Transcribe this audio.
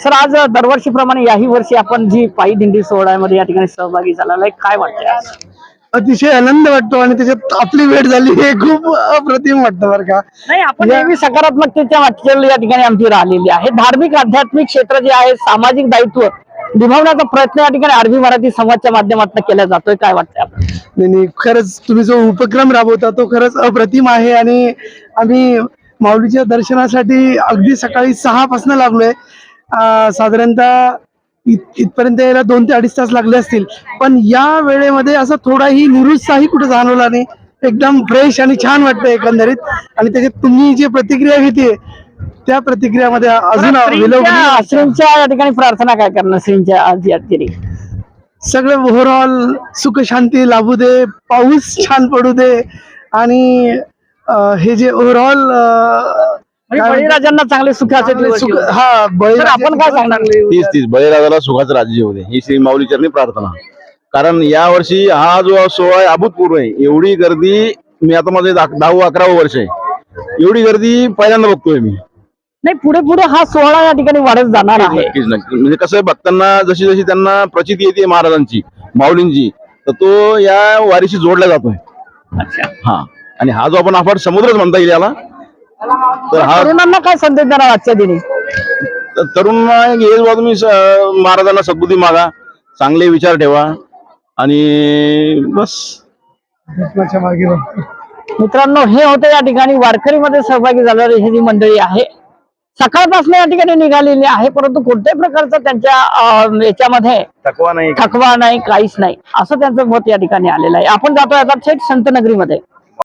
Sir, आज दरवर्षीप्रमाणे याही वर्षी आपण जी पायी दिंडी सोहळ्यामध्ये या ठिकाणी सहभागी झालेला आहे, काय वाटतंय आज? अतिशय आनंद वाटतो आणि त्याच्यात आपली भेट झाली हे खूप अप्रतिम वाटतं बरं का. नाही, आपण नेहमी सकारात्मकतेच्या वाटचाल या ठिकाणी आमची राहिलेली आहे. धार्मिक आध्यात्मिक क्षेत्र जे आहे, सामाजिक दायित्व निभावण्याचा प्रयत्न या ठिकाणी आरबी मराठी संवादच्या माध्यमातून केला जातोय. काय वाटतंय आपल्याला? नाही, खरंच तुम्ही जो उपक्रम राबवता तो खरंच अप्रतिम आहे आणि आम्ही माऊलीच्या दर्शनासाठी अगदी सकाळी 6 पासून लागलोय. साधारणतः इथपर्यंत यायला 2 ते 2.5 तास लागले असतील, पण या वेळेमध्ये असं थोडाही निरुत्साही कुठे जाणवला नाही. एकदम फ्रेश आणि छान वाटतं एकंदरीत. आणि त्याच्यात तुम्ही जी प्रतिक्रिया घेते त्या प्रतिक्रियामध्ये अजून श्रींच्या या ठिकाणी प्रार्थना काय करणार? श्रींच्या आज या ठिकाणी सगळे ओव्हरऑल सुख शांती लाभू दे, पाऊस छान पडू दे आणि हे जे ओव्हरऑल बळीराजांना चांगले सुखाचे दिवस येऊ दे. हा आपण काय सांगणार? तीच बळीराजाला सुखाचं राज्य येऊ दे ही श्री माऊली चरणी प्रार्थना. कारण या वर्षी हा जो सोहळा आहे अभूतपूर्व आहे. एवढी गर्दी मी आता माझे 10-11 वर्ष आहे, एवढी गर्दी पहिल्यांदा बघतोय मी. नाही, पुढे पुढे हा सोहळा या ठिकाणी वाढत जाणार आहे. नक्कीच नक्की. म्हणजे कसं भक्तांना जशी जशी त्यांना प्रचिती येते महाराजांची माऊलींची, तर तो या वारीशी जोडला जातोय. हा, आणि हा जो आपण अफाट समुद्रच म्हणता येईल याला, तर हा तरुणांना काय संदेश देणार आजच्या दिनी? तरुणांना हेच बा, तुम्ही महाराजांना सद्बुद्धी मागा, चांगले विचार ठेवा आणि बस. मित्रांनो, हे होते या ठिकाणी वारकरीमध्ये सहभागी झालेली ही जी मंडळी आहे. सकाळपासून या ठिकाणी निघालेली आहे, परंतु कोणत्याही प्रकारचा त्यांच्या याच्यामध्ये थकवा नाही, काहीच नाही, असं त्यांचं मत या ठिकाणी आलेलं आहे. आपण जातोय आता थेट संत नगरीमध्ये.